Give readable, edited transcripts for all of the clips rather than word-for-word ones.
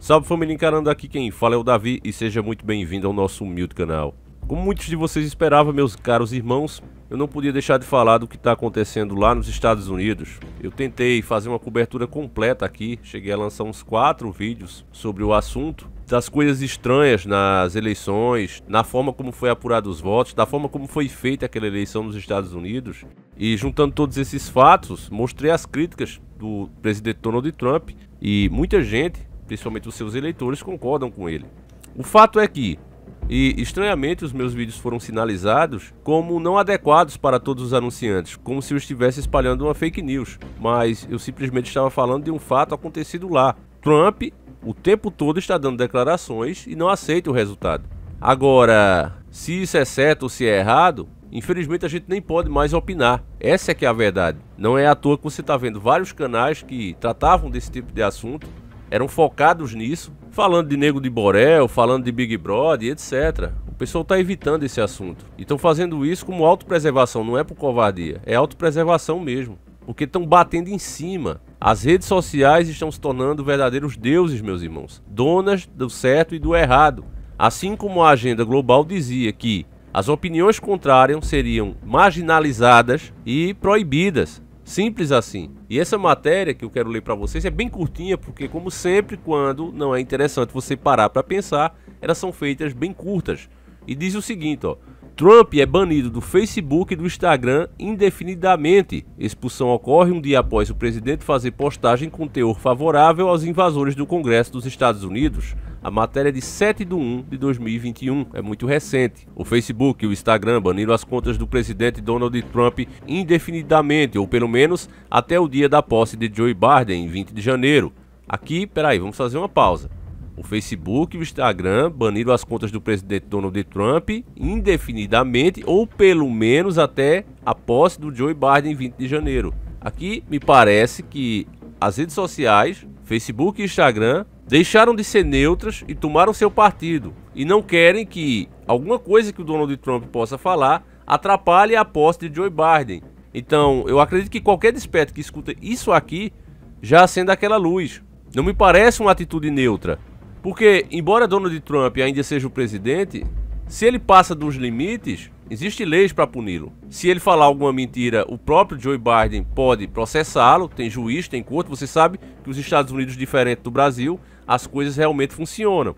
Salve família, encarando aqui quem fala é o Davi e seja muito bem-vindo ao nosso humilde canal. Como muitos de vocês esperavam, meus caros irmãos, eu não podia deixar de falar do que está acontecendo lá nos Estados Unidos. Eu tentei fazer uma cobertura completa aqui, cheguei a lançar uns 4 vídeos sobre o assunto, das coisas estranhas nas eleições, na forma como foi apurado os votos, da forma como foi feita aquela eleição nos Estados Unidos. E juntando todos esses fatos, mostrei as críticas do presidente Donald Trump e muita gente, principalmente os seus eleitores, concordam com ele. O fato é que, e estranhamente, os meus vídeos foram sinalizados como não adequados para todos os anunciantes, como se eu estivesse espalhando uma fake news, mas eu simplesmente estava falando de um fato acontecido lá. Trump o tempo todo está dando declarações e não aceita o resultado. Agora, se isso é certo ou se é errado, infelizmente a gente nem pode mais opinar. Essa é que é a verdade. Não é à toa que você está vendo vários canais que tratavam desse tipo de assunto, eram focados nisso, falando de Nego de Borel, falando de Big Brother, etc. O pessoal está evitando esse assunto. E estão fazendo isso como autopreservação, não é por covardia, é autopreservação mesmo. Porque estão batendo em cima. As redes sociais estão se tornando verdadeiros deuses, meus irmãos. Donas do certo e do errado. Assim como a agenda global dizia que as opiniões contrárias seriam marginalizadas e proibidas. Simples assim. E essa matéria que eu quero ler para vocês é bem curtinha, porque como sempre, quando não é interessante você parar para pensar, elas são feitas bem curtas. E diz o seguinte, ó: Trump é banido do Facebook e do Instagram indefinidamente. Expulsão ocorre um dia após o presidente fazer postagem com teor favorável aos invasores do Congresso dos Estados Unidos. A matéria é de 7/1/2021, é muito recente. O Facebook e o Instagram baniram as contas do presidente Donald Trump indefinidamente, ou pelo menos até o dia da posse de Joe Biden, em 20 de janeiro. Aqui, peraí, vamos fazer uma pausa. O Facebook e o Instagram baniram as contas do presidente Donald Trump indefinidamente, ou pelo menos até a posse do Joe Biden em 20 de janeiro. Aqui me parece que as redes sociais, Facebook e Instagram, deixaram de ser neutras e tomaram seu partido. E não querem que alguma coisa que o Donald Trump possa falar atrapalhe a posse de Joe Biden. Então, eu acredito que qualquer desperto que escuta isso aqui já acenda aquela luz. Não me parece uma atitude neutra. Porque, embora Donald Trump ainda seja o presidente, se ele passa dos limites, existem leis para puni-lo. Se ele falar alguma mentira, o próprio Joe Biden pode processá-lo, tem juiz, tem corte. Você sabe que os Estados Unidos, diferente do Brasil, as coisas realmente funcionam.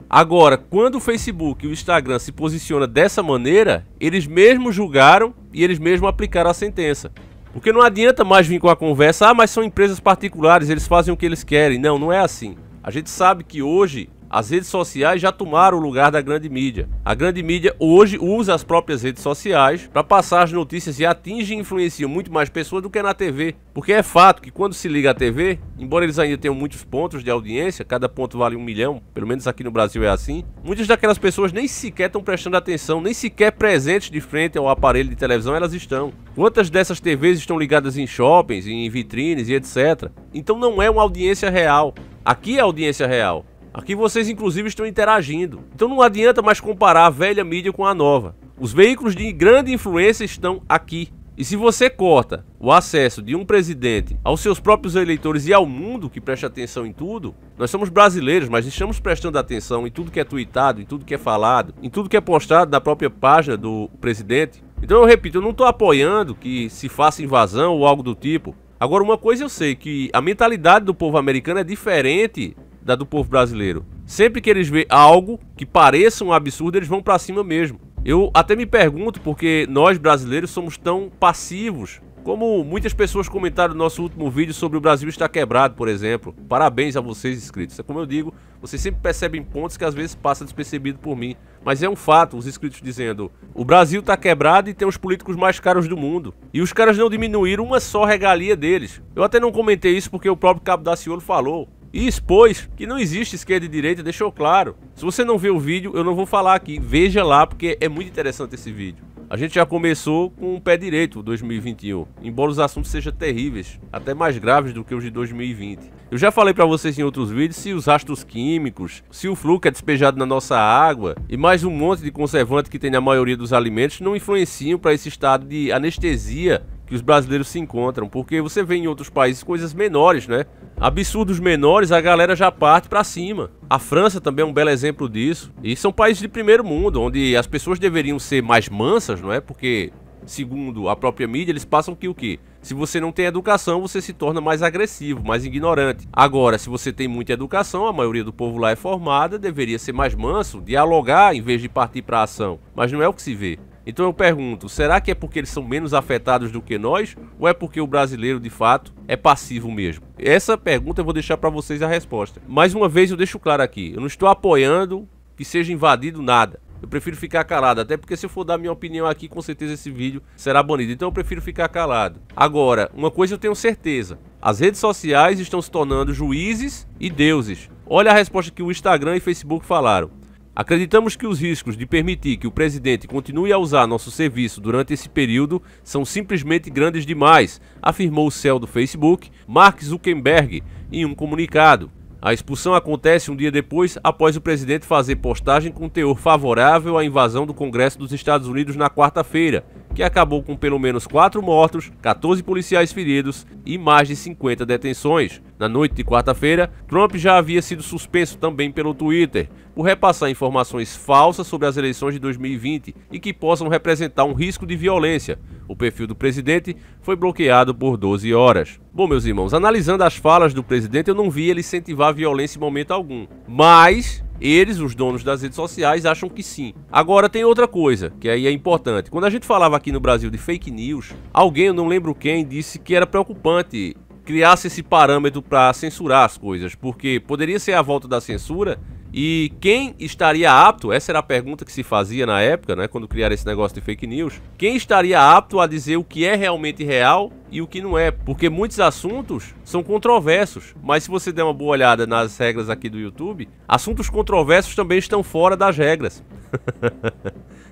Agora, quando o Facebook e o Instagram se posicionam dessa maneira, eles mesmos julgaram e eles mesmos aplicaram a sentença. Porque não adianta mais vir com a conversa, mas são empresas particulares, eles fazem o que eles querem. Não, não é assim. A gente sabe que hoje as redes sociais já tomaram o lugar da grande mídia. A grande mídia hoje usa as próprias redes sociais para passar as notícias e atinge e influencia muito mais pessoas do que na TV. Porque é fato que quando se liga à TV, embora eles ainda tenham muitos pontos de audiência, cada ponto vale 1 milhão, pelo menos aqui no Brasil é assim, muitas daquelas pessoas nem sequer estão prestando atenção, nem sequer presentes de frente ao aparelho de televisão elas estão. Quantas dessas TVs estão ligadas em shoppings, em vitrines e etc. Então não é uma audiência real. Aqui é a audiência real. Aqui vocês inclusive estão interagindo. Então não adianta mais comparar a velha mídia com a nova. Os veículos de grande influência estão aqui. E se você corta o acesso de um presidente aos seus próprios eleitores e ao mundo que presta atenção em tudo, nós somos brasileiros, mas estamos prestando atenção em tudo que é tweetado, em tudo que é falado, em tudo que é postado na própria página do presidente. Então eu repito, eu não estou apoiando que se faça invasão ou algo do tipo. Agora, uma coisa eu sei, que a mentalidade do povo americano é diferente da do povo brasileiro. Sempre que eles veem algo que pareça um absurdo, eles vão pra cima mesmo. Eu até me pergunto porque nós brasileiros somos tão passivos. Como muitas pessoas comentaram no nosso último vídeo sobre o Brasil estar quebrado, por exemplo. Parabéns a vocês, inscritos. É como eu digo, vocês sempre percebem pontos que às vezes passam despercebido por mim. Mas é um fato, os inscritos dizendo: o Brasil está quebrado e tem os políticos mais caros do mundo. E os caras não diminuíram uma só regalia deles. Eu até não comentei isso porque o próprio Cabo Daciolo falou. E expôs que não existe esquerda e direita, deixou claro. Se você não vê o vídeo, eu não vou falar aqui. Veja lá, porque é muito interessante esse vídeo. A gente já começou com o pé direito 2021, embora os assuntos sejam terríveis, até mais graves do que os de 2020. Eu já falei pra vocês em outros vídeos se os rastros químicos, se o flúor que é despejado na nossa água e mais um monte de conservante que tem na maioria dos alimentos não influenciam para esse estado de anestesia que os brasileiros se encontram, porque você vê em outros países coisas menores, né? Absurdos menores, a galera já parte pra cima. A França também é um belo exemplo disso. E são países de primeiro mundo, onde as pessoas deveriam ser mais mansas, não é? Porque, segundo a própria mídia, eles passam que o quê? Se você não tem educação, você se torna mais agressivo, mais ignorante. Agora, se você tem muita educação, a maioria do povo lá é formada, deveria ser mais manso, dialogar em vez de partir para a ação. Mas não é o que se vê. Então eu pergunto, será que é porque eles são menos afetados do que nós? Ou é porque o brasileiro, de fato, é passivo mesmo? Essa pergunta eu vou deixar para vocês a resposta. Mais uma vez eu deixo claro aqui, eu não estou apoiando que seja invadido nada. Eu prefiro ficar calado, até porque se eu for dar minha opinião aqui, com certeza esse vídeo será banido. Então eu prefiro ficar calado. Agora, uma coisa eu tenho certeza. As redes sociais estão se tornando juízes e deuses. Olha a resposta que o Instagram e Facebook falaram. Acreditamos que os riscos de permitir que o presidente continue a usar nosso serviço durante esse período são simplesmente grandes demais, afirmou o CEO do Facebook, Mark Zuckerberg, em um comunicado. A expulsão acontece um dia depois, após o presidente fazer postagem com teor favorável à invasão do Congresso dos Estados Unidos na quarta-feira, que acabou com pelo menos 4 mortos, 14 policiais feridos e mais de 50 detenções. Na noite de quarta-feira, Trump já havia sido suspenso também pelo Twitter, por repassar informações falsas sobre as eleições de 2020 e que possam representar um risco de violência. O perfil do presidente foi bloqueado por 12 horas. Bom, meus irmãos, analisando as falas do presidente, eu não vi ele incentivar a violência em momento algum. Mas eles, os donos das redes sociais, acham que sim. Agora tem outra coisa, que aí é importante. Quando a gente falava aqui no Brasil de fake news, alguém, eu não lembro quem, disse que era preocupante criasse esse parâmetro para censurar as coisas, porque poderia ser a volta da censura. E quem estaria apto, essa era a pergunta que se fazia na época, né, quando criaram esse negócio de fake news, quem estaria apto a dizer o que é realmente real e o que não é, porque muitos assuntos são controversos, mas se você der uma boa olhada nas regras aqui do YouTube, assuntos controversos também estão fora das regras.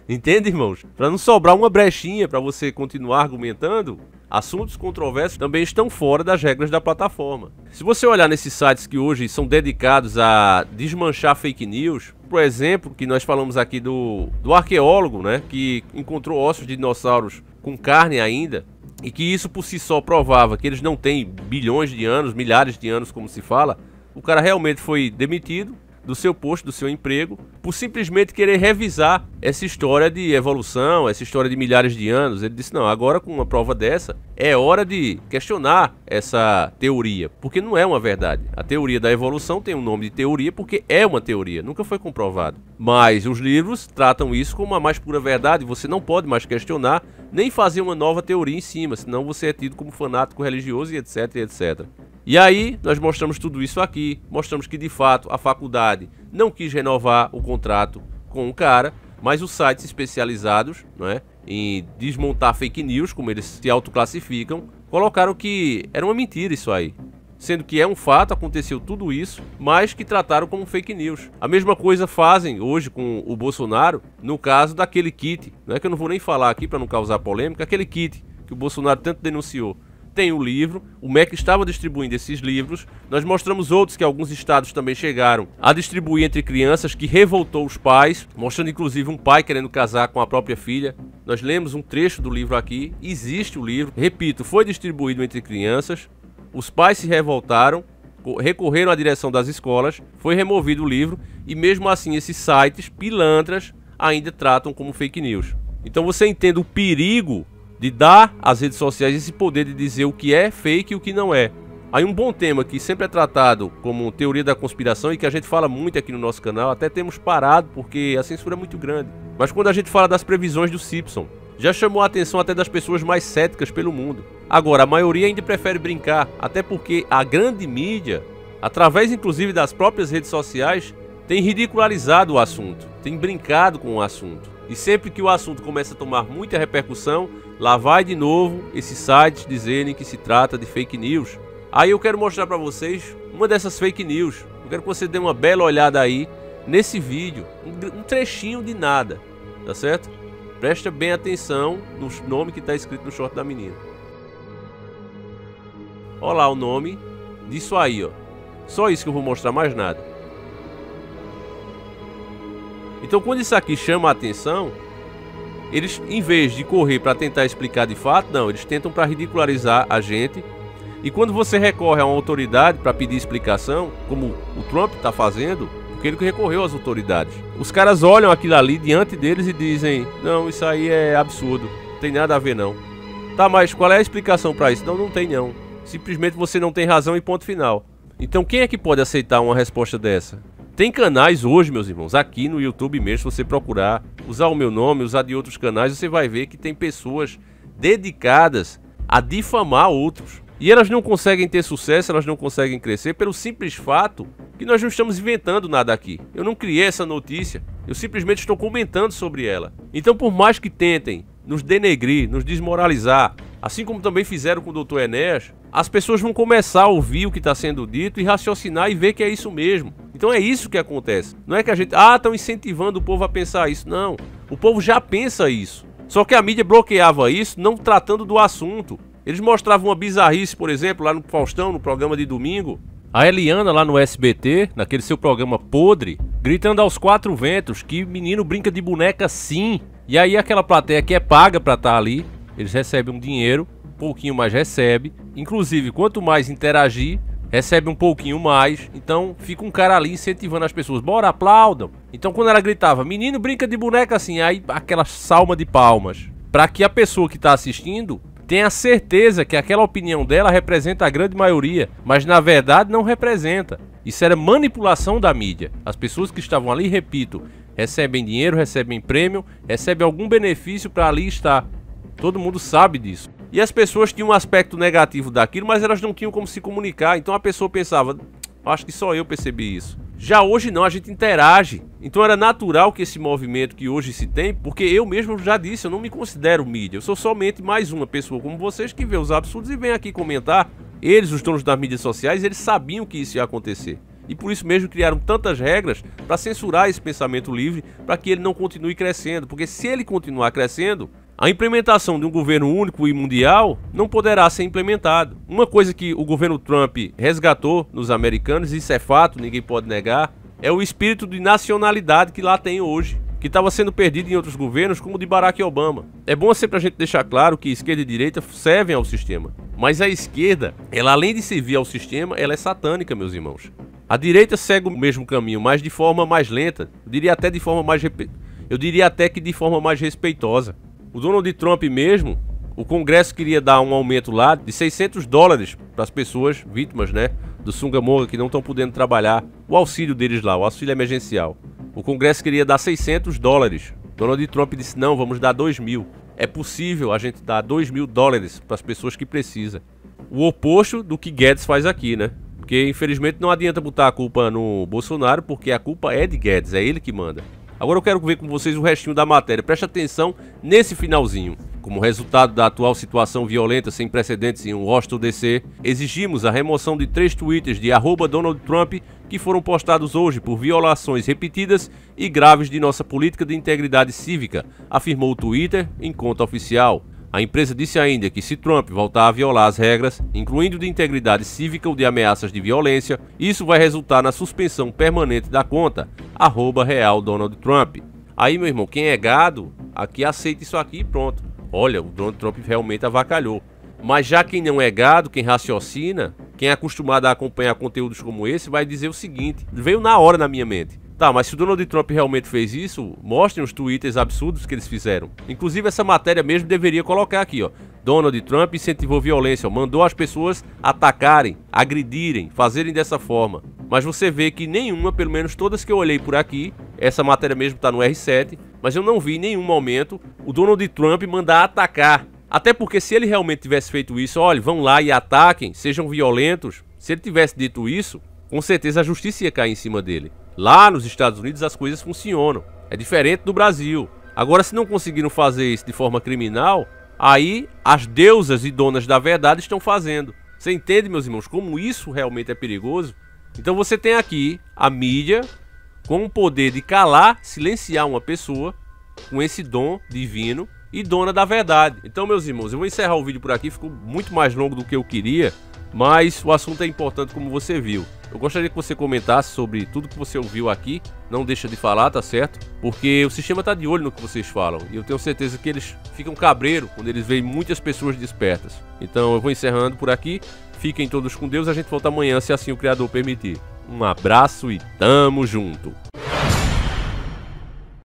Entende, irmãos? Para não sobrar uma brechinha para você continuar argumentando, assuntos controversos também estão fora das regras da plataforma. Se você olhar nesses sites que hoje são dedicados a desmanchar fake news, por exemplo, que nós falamos aqui do arqueólogo, né, que encontrou ossos de dinossauros com carne ainda, e que isso por si só provava que eles não têm bilhões de anos, milhares de anos, como se fala, o cara realmente foi demitido do seu posto, do seu emprego, por simplesmente querer revisar essa história de evolução, essa história de milhares de anos. Ele disse, não, agora com uma prova dessa, é hora de questionar essa teoria, porque não é uma verdade. A teoria da evolução tem um nome de teoria porque é uma teoria, nunca foi comprovado. Mas os livros tratam isso como a mais pura verdade, você não pode mais questionar, nem fazer uma nova teoria em cima, senão você é tido como fanático religioso e etc, etc. E aí, nós mostramos tudo isso aqui, mostramos que de fato a faculdade não quis renovar o contrato com o cara, mas os sites especializados, né, em desmontar fake news, como eles se autoclassificam, colocaram que era uma mentira isso aí. Sendo que é um fato, aconteceu tudo isso, mas que trataram como fake news. A mesma coisa fazem hoje com o Bolsonaro, no caso daquele kit, né, que eu não vou nem falar aqui para não causar polêmica, aquele kit que o Bolsonaro tanto denunciou. Tem o livro, o MEC estava distribuindo esses livros, nós mostramos outros que alguns estados também chegaram a distribuir entre crianças, que revoltou os pais, mostrando inclusive um pai querendo casar com a própria filha. Nós lemos um trecho do livro aqui, existe o livro, repito, foi distribuído entre crianças, os pais se revoltaram, recorreram à direção das escolas, foi removido o livro e mesmo assim esses sites pilantras ainda tratam como fake news. Então você entende o perigo de dar às redes sociais esse poder de dizer o que é fake e o que não é. Aí um bom tema que sempre é tratado como teoria da conspiração e que a gente fala muito aqui no nosso canal, até temos parado porque a censura é muito grande. Mas quando a gente fala das previsões do Simpson, já chamou a atenção até das pessoas mais céticas pelo mundo. Agora, a maioria ainda prefere brincar, até porque a grande mídia, através inclusive das próprias redes sociais, tem ridicularizado o assunto, tem brincado com o assunto. E sempre que o assunto começa a tomar muita repercussão, lá vai de novo esses sites dizerem que se trata de fake news. Aí eu quero mostrar para vocês uma dessas fake news. Eu quero que você dê uma bela olhada aí nesse vídeo, um trechinho de nada, tá certo? Presta bem atenção no nome que está escrito no short da menina. Olha lá o nome disso aí, ó. Só isso que eu vou mostrar, mais nada. Então quando isso aqui chama a atenção, eles, em vez de correr para tentar explicar de fato, não, eles tentam para ridicularizar a gente. E quando você recorre a uma autoridade para pedir explicação, como o Trump está fazendo, porque ele recorreu às autoridades, os caras olham aquilo ali diante deles e dizem: não, isso aí é absurdo, não tem nada a ver não. Tá, mas qual é a explicação para isso? Não, não tem não. Simplesmente você não tem razão e ponto final. Então quem é que pode aceitar uma resposta dessa? Tem canais hoje, meus irmãos, aqui no YouTube mesmo, se você procurar, usar o meu nome, usar de outros canais, você vai ver que tem pessoas dedicadas a difamar outros. E elas não conseguem ter sucesso, elas não conseguem crescer pelo simples fato que nós não estamos inventando nada aqui. Eu não criei essa notícia, eu simplesmente estou comentando sobre ela. Então, por mais que tentem nos denegrir, nos desmoralizar, assim como também fizeram com o Dr. Enéas, as pessoas vão começar a ouvir o que está sendo dito e raciocinar e ver que é isso mesmo. Então é isso que acontece. Não é que a gente, estão incentivando o povo a pensar isso. Não, o povo já pensa isso. Só que a mídia bloqueava isso, não tratando do assunto. Eles mostravam uma bizarrice, por exemplo, lá no Faustão, no programa de domingo. A Eliana lá no SBT, naquele seu programa podre, gritando aos quatro ventos que menino brinca de boneca sim. E aí aquela plateia que é paga pra estar ali, eles recebem um dinheiro, um pouquinho mais recebe. Inclusive, quanto mais interagir, recebe um pouquinho mais. Então fica um cara ali incentivando as pessoas: bora, aplaudam. Então quando ela gritava, menino brinca de boneca assim, aí aquela salma de palmas, para que a pessoa que está assistindo tenha certeza que aquela opinião dela representa a grande maioria, mas na verdade não representa. Isso era manipulação da mídia. As pessoas que estavam ali, repito, recebem dinheiro, recebem prêmio, recebem algum benefício para ali estar. Todo mundo sabe disso. E as pessoas tinham um aspecto negativo daquilo, mas elas não tinham como se comunicar. Então a pessoa pensava: acho que só eu percebi isso. Já hoje não, a gente interage. Então era natural que esse movimento que hoje se tem, porque eu mesmo já disse, eu não me considero mídia. Eu sou somente mais uma pessoa como vocês que vê os absurdos e vem aqui comentar. Eles, os donos das mídias sociais, eles sabiam que isso ia acontecer. E por isso mesmo criaram tantas regras para censurar esse pensamento livre, para que ele não continue crescendo. Porque se ele continuar crescendo, a implementação de um governo único e mundial não poderá ser implementado. Uma coisa que o governo Trump resgatou nos americanos, isso é fato, ninguém pode negar, é o espírito de nacionalidade que lá tem hoje, que estava sendo perdido em outros governos, como o de Barack Obama. É bom sempre a gente deixar claro que esquerda e direita servem ao sistema, mas a esquerda, ela além de servir ao sistema, ela é satânica, meus irmãos. A direita segue o mesmo caminho, mas de forma mais lenta, eu diria até que de forma mais respeitosa. O Donald Trump mesmo, o Congresso queria dar um aumento lá de $600 para as pessoas vítimas, né, do Sungamonga, que não estão podendo trabalhar. O auxílio deles lá, o auxílio emergencial. O Congresso queria dar $600. Donald Trump disse: não, vamos dar 2.000. É possível a gente dar $2.000 para as pessoas que precisam. O oposto do que Guedes faz aqui, né? Porque infelizmente não adianta botar a culpa no Bolsonaro, porque a culpa é de Guedes, é ele que manda. Agora eu quero ver com vocês o restinho da matéria. Preste atenção nesse finalzinho. Como resultado da atual situação violenta sem precedentes em Washington DC, exigimos a remoção de 3 tweets de @DonaldTrump que foram postados hoje por violações repetidas e graves de nossa política de integridade cívica, afirmou o Twitter em conta oficial. A empresa disse ainda que se Trump voltar a violar as regras, incluindo de integridade cívica ou de ameaças de violência, isso vai resultar na suspensão permanente da conta, @RealDonaldTrump. Aí, meu irmão, quem é gado, aqui aceita isso aqui e pronto. Olha, o Donald Trump realmente avacalhou. Mas já quem não é gado, quem raciocina, quem é acostumado a acompanhar conteúdos como esse, vai dizer o seguinte, veio na hora na minha mente. Tá, mas se o Donald Trump realmente fez isso, mostrem os twitters absurdos que eles fizeram. Inclusive essa matéria mesmo deveria colocar aqui, ó. Donald Trump incentivou violência, mandou as pessoas atacarem, agredirem, fazerem dessa forma. Mas você vê que nenhuma, pelo menos todas que eu olhei por aqui, essa matéria mesmo tá no R7, mas eu não vi em nenhum momento o Donald Trump mandar atacar. Até porque se ele realmente tivesse feito isso, olha, vão lá e ataquem, sejam violentos. Se ele tivesse dito isso, com certeza a justiça ia cair em cima dele. Lá nos Estados Unidos as coisas funcionam. É diferente do Brasil. Agora, se não conseguiram fazer isso de forma criminal, aí as deusas e donas da verdade estão fazendo. Você entende, meus irmãos, como isso realmente é perigoso? Então você tem aqui a mídia com o poder de calar, silenciar uma pessoa com esse dom divino e dona da verdade. Então, meus irmãos, eu vou encerrar o vídeo por aqui. Ficou muito mais longo do que eu queria, Mas o assunto é importante, como você viu. Eu gostaria que você comentasse sobre tudo que você ouviu aqui. Não deixa de falar, tá certo? Porque o sistema tá de olho no que vocês falam. E eu tenho certeza que eles ficam cabreiro quando eles veem muitas pessoas despertas. Então eu vou encerrando por aqui. Fiquem todos com Deus. A gente volta amanhã, se assim o Criador permitir. Um abraço e tamo junto!